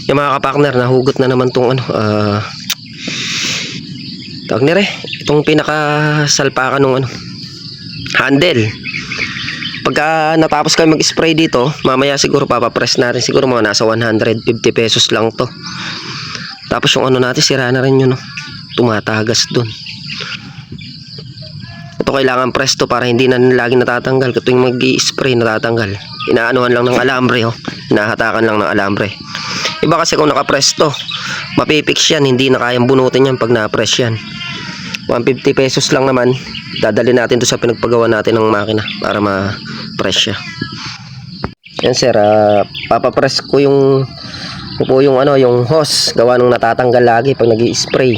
Yung mga kapartner, nahugot na naman tong ano, tawag nire, itong pinakasalpakan ng ano, handle. Pagka natapos kayo mag-spray dito, mamaya siguro papapress natin, siguro mga nasa 150 pesos lang to. Tapos yung ano natin, sira na rin yun, no? Tumatagas dun. Ito kailangan presto para hindi na lagi natatanggal. Tuwing mag-i-spray natatanggal. Inaanuhan lang ng alambre, oh. Hinahatakan lang ng alambre. Iba kasi kung nakapresto, mapipix yan, hindi na kayang bunutin yan pag na-press yan. 150 pesos lang naman, dadali natin to sa pinagpagawa natin ng makina para ma-press siya. Yan sir, papapress ko yung ano, yung hose, gawa nung natatanggal lagi pag nag-i-spray.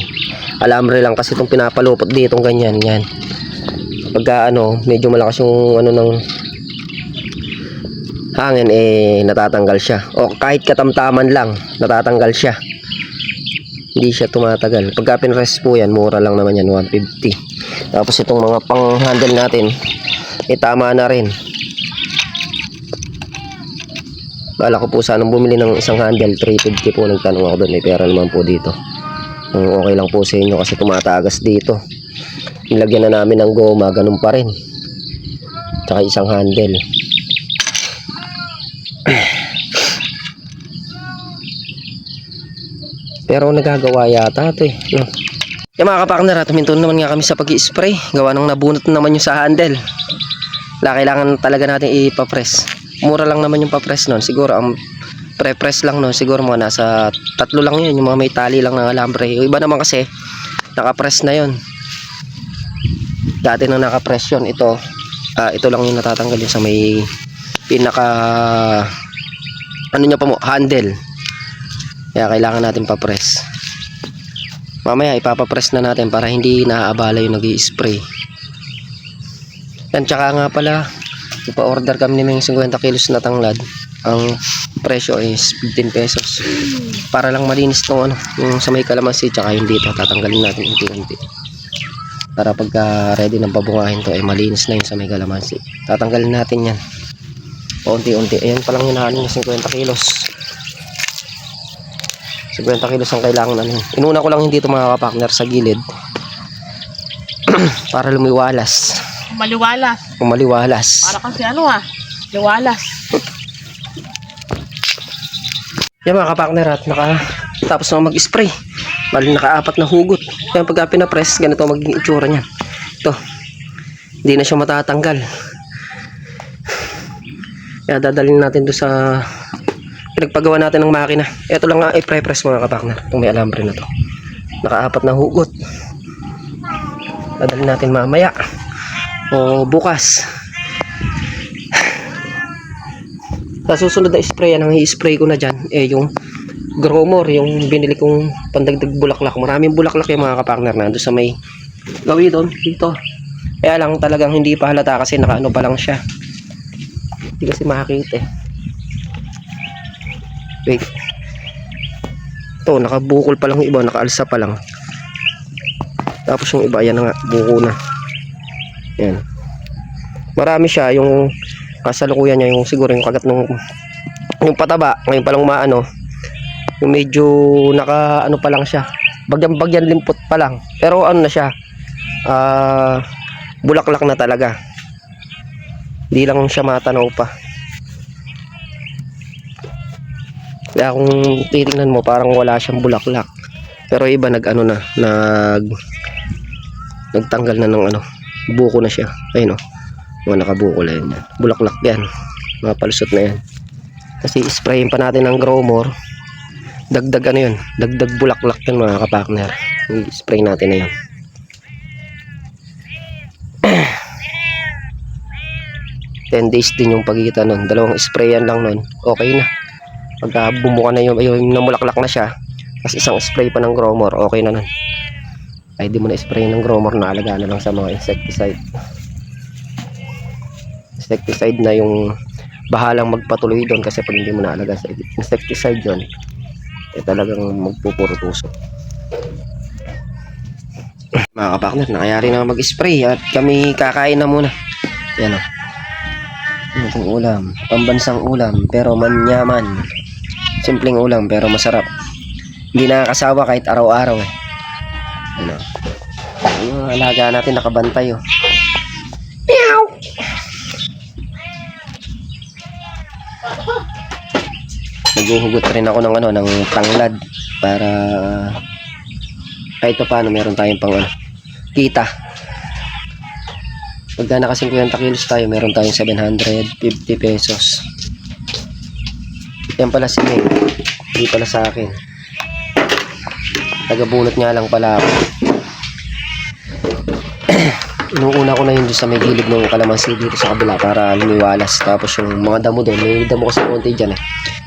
Alambre lang kasi itong pinapalupot dito, ganyan, yan. Pagka ano, medyo malakas yung ano ng hangin, natatanggal siya. O kahit katamtaman lang, natatanggal siya. Hindi siya tumatagal. Pagka pinrest po yan, mura lang naman yan, 150. Tapos itong mga pang handle natin, tama na rin. Bala ko po sanang bumili ng isang handle, 350 po. Nagtanong ako doon, may pera naman po dito. Kung okay lang po sa inyo kasi tumatagas dito. Nilagyan na namin ng goma, ganun pa rin. Tsaka isang handle. Pero nagagawa yata ito, no? Yung mga kapartner, tuminto naman nga kami sa pag-i-spray. Gawa nang nabunot naman yung sa handle. Kailangan talaga natin ipapress. Mura lang naman yung papress nun. Siguro ang pre-press lang nun, siguro mga nasa 3 lang yun, yung mga may tali lang ng alambre. Yung iba naman kasi nakapress na yun. Dati nang nakapress yun, ito lang yung natatanggal yun sa may pinaka ano nyo pa mo, handle. Kaya kailangan natin papress. Mamaya ipapapress na natin para hindi naaabala yung nag-i-spray. Yan, tsaka nga pala, ipa-order kami ng 50 kilos na tanglad. Ang presyo is 15 pesos. Para lang malinis tong ano, yung sa may kalamansi, tsaka yung dito, tatanggalin natin unti-unti. Para pagka ready ng pabungahin to, malinis na yun sa may kalamansi. Tatanggalin natin yan. Unti-unti. Ayan palang hinahanin yung 50 kilos. 50 kilos ang kailangan ano. Inuna ko lang hindi ito mga kapartner sa gilid. Para lumiwalas. Maliwalas. Maliwalas. Para kasi ano liwalas. Yan mga kapartner, at tapos na mag-spray. Bali naka-4 na hugot. Yan pagka pinapress, ganito magiging itsura niyan. Ito. Hindi na siya matatanggal. Kaya dadalhin natin doon sa pinagpagawa natin ng makina. Ito lang nga i-pre-press mga kapartner. Itong may alambre na to. Naka-4 na hugot. Dadalhin natin mamaya o bukas. Sa susunod na spray, ang i-spray ko na dyan yung gromor, yung binili kong pandagdag bulaklak. Maraming bulaklak yung mga kapartner na doon sa may gawi doon dito. Kaya lang talagang hindi pa halata kasi nakaano pa lang siya. Hindi kasi makakita Wait. Ito, nakabukol pa lang yung iba, nakaalsa pa lang. Tapos yung iba, yan na nga, buko na. Yan. Marami siya, yung kasalukuyan niya, yung siguro yung kagat ng yung pataba, ngayon pa lang maano, yung medyo naka ano pa lang siya. Bagyan limpot pa lang. Pero ano na siya, bulaklak na talaga. Hindi lang siya matanaw pa. Kaya kung titingnan mo parang wala siyang bulaklak. Pero iba nag-ano na, nagtanggal na ng ano, buko na siya. Ayun oh. Mga nakabuko na yan. Bulaklak yan. Mga palusot na yan. Kasi sprayin pa natin ng gromor. Dagdag ano yun, dagdag bulaklak yan mga kapartner. I-spray natin na yun. Ten days din yung pagitan nun. 2 sprayan lang nun. Okay na. Pagka bumuka na yung namulaklak na siya, tapos isang spray pa ng gromor, okay na nun. Ay di mo na spray ng gromor, naalagaan na lang sa mga insecticide. Insecticide na yung bahalang magpatuloy doon, kasi pag hindi mo naalagaan sa insecticide yun, talagang magpupurutuso. Mga kapartner, nakayari na mag-spray at kami kakain na muna. Yan o. Itong ulam, pambansang ulam pero manyaman. Simpleng ulam pero masarap. Hindi nakakasawa kahit araw-araw eh. Ano? Yung alaga natin nakabantay oh. Meow! Naghuhugot rin ako ng ano, ng tanglad para kahit pa paano meron tayong pang ano, kita. Pagka naka 50 kilos tayo, meron tayong 750 pesos. Yan pala si May. Hindi pala sa akin. Tagabunot nga lang pala ako. Inuuna ko na yun doon sa may gilid ng kalamansi dito sa kabila para lumiwalas. Tapos yung mga damo doon, may damo kasi konti dyan eh.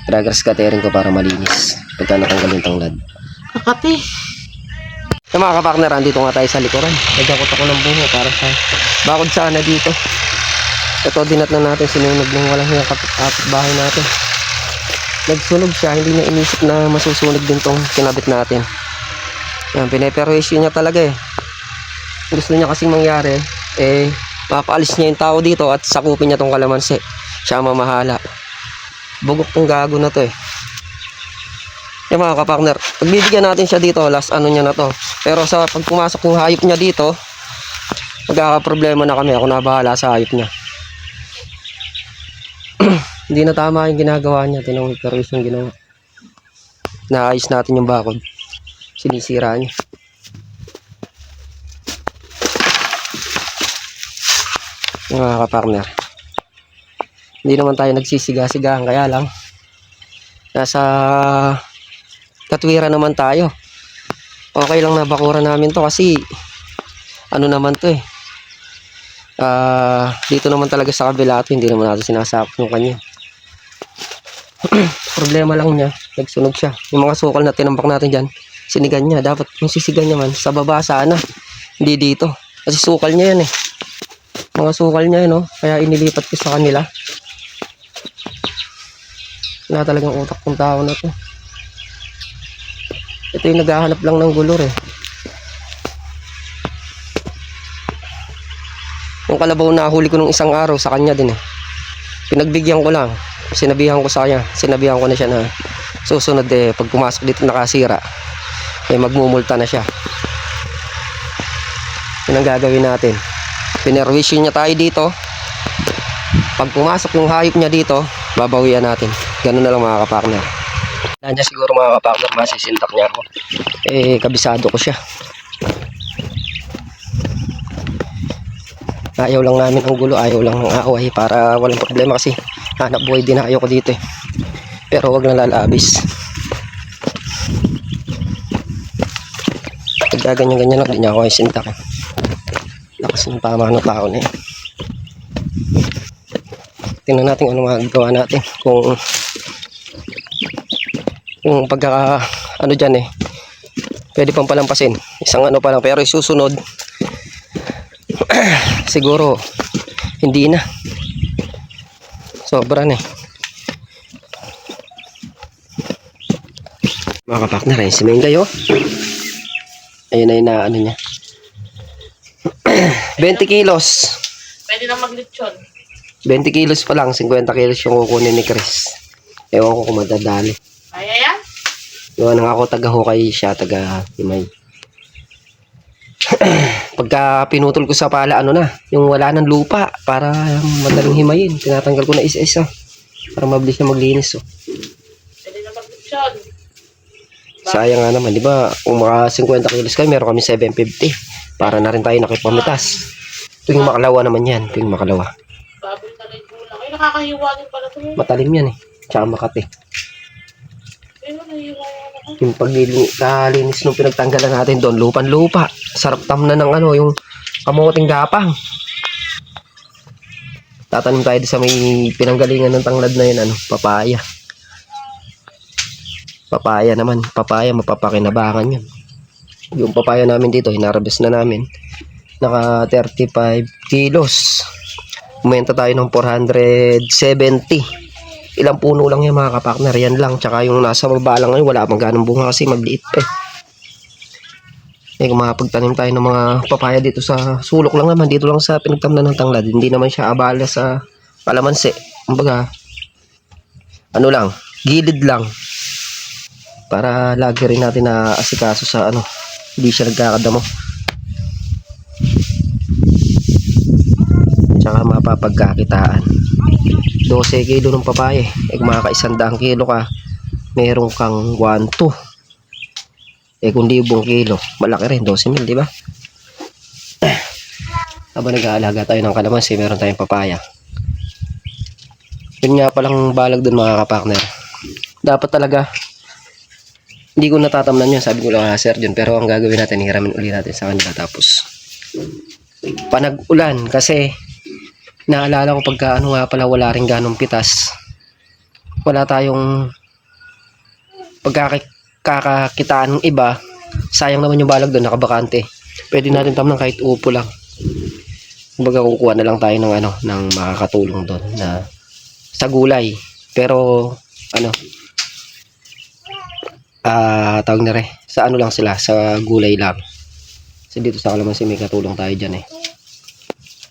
Grass cuttering ko para malinis. Pagka natanggal yung tanglad. Kakati. Sa mga kapakner, andito nga tayo sa likuran. Nagkakot ako ng bungo para sa bakod sana dito. Ito, dinat na natin sinunog ng walang yung kapitbahay natin. Nagsunog siya, hindi niya inisip na masusunog din tong kinabit natin. Yan, pineperwisyo niya talaga eh. Gusto niya kasing mangyari, eh, papaalis niya yung tao dito at sakupin niya tong kalamansi. Siya mamahala. Bugok tong gago na to eh. Yung mga kapakner, pagbibigyan natin siya dito, last ano niya na to. Pero sa pag pumasok yung hayop niya dito, magkakaproblema na kami. Ako na bahala sa hayop niya. Hindi na tama yung ginagawa niya. Tinong perwisyo yung ginawa. Naayos natin yung bakod. Sinisira niya. Yung mga kapartner, hindi naman tayo nagsisiga-sigahan, kaya lang nasa katwiran naman tayo. Okay lang na bakura namin to kasi ano naman to eh, dito naman talaga sa kabila to, hindi naman natin sinasakop yung kanya. Problema lang niya, nagsunog siya. Yung mga sukal na tinambak natin dyan, sinigan niya. Dapat yung sisigan niya man sa baba sana, hindi dito kasi sukal niya yan eh. Mga sukal niya no, kaya inilipat ko sa kanila. Wala talagang utak ng tao na to. Ito yung naghahanap lang ng gulor eh. Yung kalabaw na huli ko nung isang araw sa kanya din eh. Pinagbigyan ko lang, sinabihan ko sa kanya, sinabihan ko na siya na susunod eh, pag pumasok dito nakasira eh magmumulta na siya. Yun ang gagawin natin. Pinerwisyo niya tayo dito. Pag pumasok yung hayop niya dito, babawian natin. Ganun na lang mga kapakner. Nandiyan siguro mga kapakner, masisintak niya ako. Eh, kabisado ko siya. Ayaw lang namin ang gulo, ayaw lang ng away para walang problema kasi hanap buhay din ayaw ko dito eh. Pero wag na lalabis. Pag ganyan-ganyan lang, hindi niya ako isintak eh. Lakas ng tama ng tao na eh. Tingnan natin ano magagawa natin. Kung pagka ano dyan eh, pwede pang palampasin. Isang ano pa lang, pero isusunod siguro hindi na. Sobra na eh. Mga kapakner eh, si Mengay oh. Ayun na yun na ano niya. 20 kilos. Pwede na maglitsyon. 20 kilos pa lang, 50 kilos yung kukunin ni Chris. Ewan ko kung madadali. Kaya yan? Ewan nga ako, taga-hukay siya, taga-himay. Pagka pinutol ko sa pala, ano na, yung wala ng lupa, para madaling himayin. Tinatanggal ko na isa-isa. Para mabilis na maglinis. Oh. Pwede na maglitsyon. Sayang nga naman, di ba? Kung mga 50 kilos kayo, meron kami 750. Para na rin tayo nakipamitas. Ito yung makalawa naman yan. Ito yung makalawa. Baboy na rin kulang. Ay, nakakahiwa din pala ito. Matalim yan eh. Tsaka makati. Ay, nahihiwa yan ako. Yung paglinis nung pinagtanggalan natin doon, lupan-lupa. Sarap tamna ng ano, yung kamoting gapang. Tatanim tayo sa may pinanggalingan ng tanglad na yun, ano, papaya. Papaya naman, papaya mapapakinabangan yun. Yung papaya namin dito, hinarvest na namin. Naka 35 kilos. Umenta tayo ng 470. Ilang puno lang yan mga kapakner, yan lang. Tsaka yung nasa baba lang ngayon, wala pang ganong bunga kasi magliit pa eh. Kung makapagtanim tayo ng mga papaya dito sa sulok lang naman, dito lang sa pinagtamnan ng tanglad, hindi naman siya abala sa kalamansi. Kumbaga, ano lang, gilid lang. para lagi rin natin na asikaso sa ano, hindi siya nagkakadamo. Tsaka mapapagkakitaan. 12 kilo ng papaya kung makaka-100 kilo ka, meron kang 1,2. Kung 1,000 kilo, malaki rin, 12,000, di ba? Habang nag-aalaga tayo ng kalamansi, meron tayong papaya. Yun nga palang balag dun mga kapartner. Dapat talaga, hindi ko natatamnan yun, sabi ko lang Sir John, pero ang gagawin natin, hiramin uli natin sa kanila. Tapos, panag-ulan, kasi naalala ko pagka ano nga pala, wala rin ganong pitas, wala tayong pagkakakitaan ng iba, sayang naman yung balag doon, nakabakante. Pwede natin tamnan kahit upo lang. Kumbaga kukuha na lang tayo ng ano, ng makakatulong doon na sa gulay. Pero ano, tawag na rin, sa ano lang sila, sa gulay lang. Kasi dito sa kalamansi may katulong tayo dyan eh.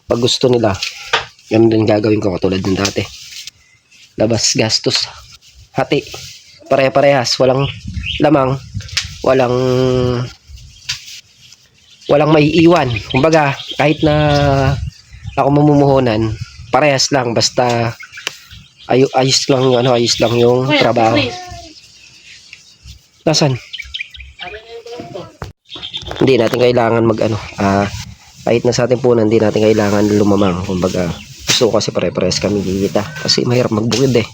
Pag gusto nila, yan din gagawin ko katulad ng dati. Labas gastos, hati, pare-parehas, walang lamang, walang maiiwan. Kumbaga kahit na ako mamumuhunan, parehas lang, basta ayos lang yung ano, ayos lang yung trabaho. Nasaan? Hindi natin kailangan mag ano, kahit na sa ating punan, hindi natin kailangan lumamang. Kumbaga gusto ko kasi pare-parehas kami kikita, kasi mahirap magbukid eh.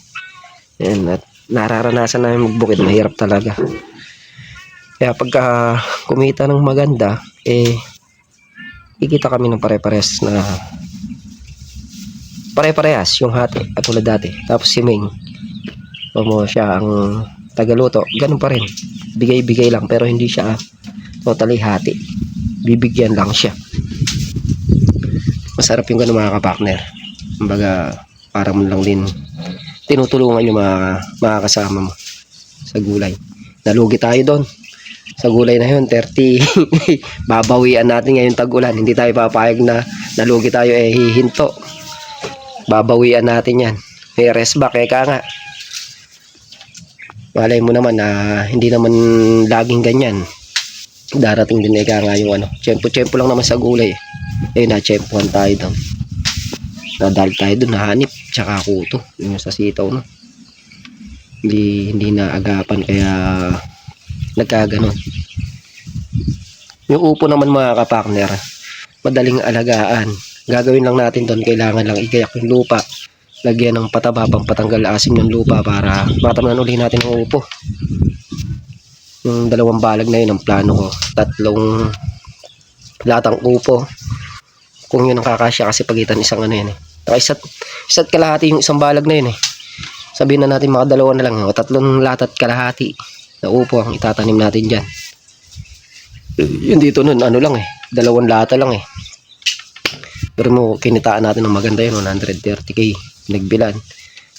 Yan, at nararanasan namin magbukid, mahirap talaga. Kaya pagka kumita ng maganda, kikita kami ng pare-parehas na pare-parehas yung hati at tulad dati. Tapos si Ming, mo siya ang tagaluto, ganun pa rin, bigay-bigay lang, pero hindi siya totally hati, bibigyan lang siya. Masarap yung ganun mga kapartner. Kumbaga para mo lang din tinutulungan yung mga kasama mo sa gulay. Nalugi tayo doon sa gulay na yun, 30. Babawian natin ngayon tag-ulan, hindi tayo papayag na nalugi tayo hihinto. Babawian natin yan, may rest back, eka nga. Malay mo naman na hindi naman laging ganyan, darating din eka nga yung ano, tiyempo lang naman sa gulay na-tiyempohan tayo doon, nadal tayo doon, nahanip tsaka kuto yung sa sitaw, no? Hindi na agapan, kaya nagkaganon. Yung upo naman mga kapartner, madaling alagaan. Gagawin lang natin doon, kailangan lang igayak yung lupa, lagyan ng pataba pang patanggal asim ng lupa para matamnan uli natin ang upo. Yung 2 balag na yun ang plano ko, 3 latang upo, kung yun ang kakasya, kasi pagitan isang ano yun eh. Isa't kalahati yung isang balag na yun eh. Sabihin na natin mga 2 na lang, 3 lata't kalahati na upo ang itatanim natin dyan. Yun dito nun, ano lang eh, 2 lata lang eh. Pero mo, kinitaan natin ng maganda yun, 130k nagbilan.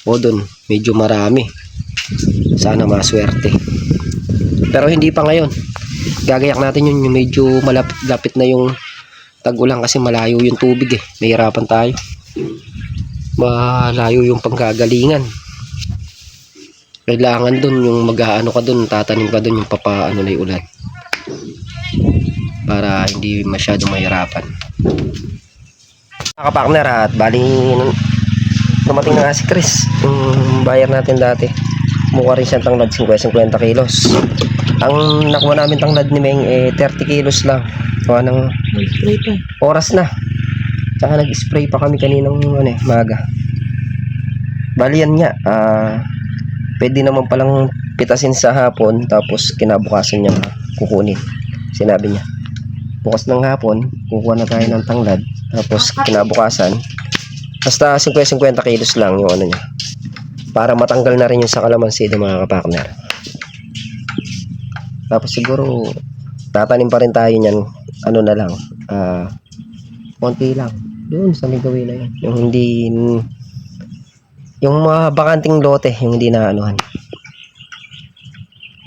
O dun, medyo marami. Sana maswerte. Pero hindi pa ngayon. Gagayak natin yun, yung medyo malapit na yung tag-ulan, kasi malayo yung tubig eh. Mahirapan tayo. Malayo yung panggagalingan. Kailangan dun yung mag-aano ka dun, tatanim ka dun yung papaano na yung ulan. Para hindi masyado mahirapan. Mga kapartner, at bali dumating na nga si Chris, yung buyer natin dati. Mukha rin siyang tanglad, 50 kilos. Ang nakuha namin tanglad ni Meng 30 kilos lang. Kuha ng oras na. Tsaka nag-spray pa kami kaninang maga. Bali yan nga, pwede naman palang pitasin sa hapon, tapos kinabukasan niya kukunin. Sinabi niya, bukas ng hapon kukuha na tayo ng tanglad, tapos kinabukasan basta 50 kilos lang yung ano niya, para matanggal na rin yung sa kalamansi mga kapartner. Tapos siguro tatanim pa rin tayo niyan, ano na lang, konti lang doon sa may gawin na yun, yung hindi, yung mga bakanting lote, yung hindi na anuhan.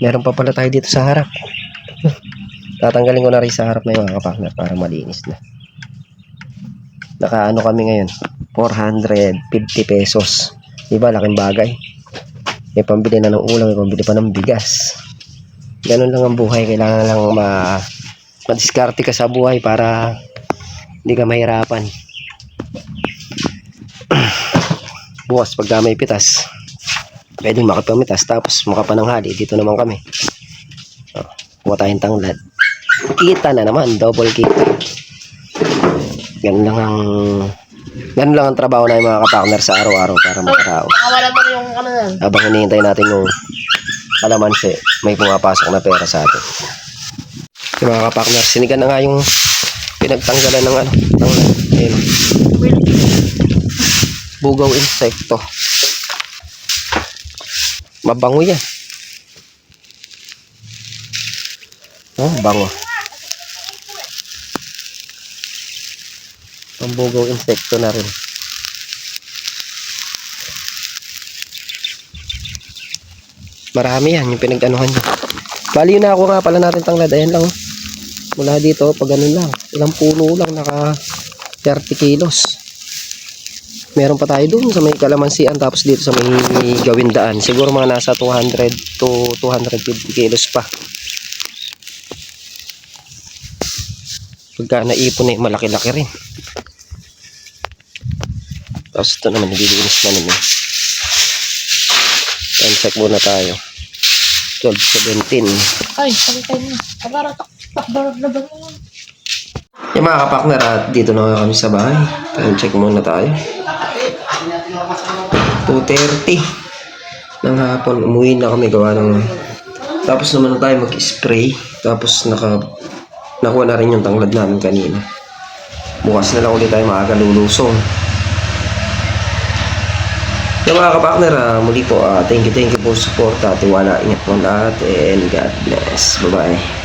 Meron pa pala tayo dito sa harap. Tatanggalin ko na rin sa harap na yung mga kapartner para malinis na. Nakaano kami ngayon, 450 pesos. Diba, laking bagay. May pambili na ng ulam, may pambili pa ng bigas. Ganun lang ang buhay. Kailangan lang madiskarte ka sa buhay para hindi ka mahirapan. Bukas pagka may pitas, pwedeng makapamitas tapos makapananghali. Dito naman kami. Kuha tayong tanglad. Kita na naman, double kita. Ganun lang ang trabaho na mga kapartner sa araw-araw para makarao. Nakawala mo na yung ano yan. Habang hinihintay natin yung kalamansi, may pumapasok na pera sa atin. Yung mga kapartner, sinigan na nga yung pinagtanggalan ng tanglad. Ayun. Bugaw insekto. Mabango yan. Oh, bango. Pambugaw insekto na rin. Marami yan yung pinag-anuhan niya. Bali yun na ako nga pala natin tanglad. Ayan lang. Mula dito, pag ganun lang. Ilang puno lang, naka 30 kilos. Meron pa tayo dun sa may kalamansian. Tapos dito sa may gawindaan. Siguro mga nasa 200 to 250 kilos pa. Pagka naipon na malaki-laki rin. Tapos ito naman, nililinis na naman. Time check muna tayo. 12:17. Ay, sakitay mo. Abara, takbarag na ba mo? Yung mga kapakner, at dito na kami sa bahay. Time check muna tayo. 2:30 ng hapon. Umuwi na kami gawa ng... Tapos naman na tayo mag-spray. Tapos nakuha na rin yung tanglad namin kanina. Bukas na lang ulit tayo makakalulusong. Yung mga kapakner, muli po, thank you po sa support. Tiwala, ingat po lahat, and God bless. Bye-bye.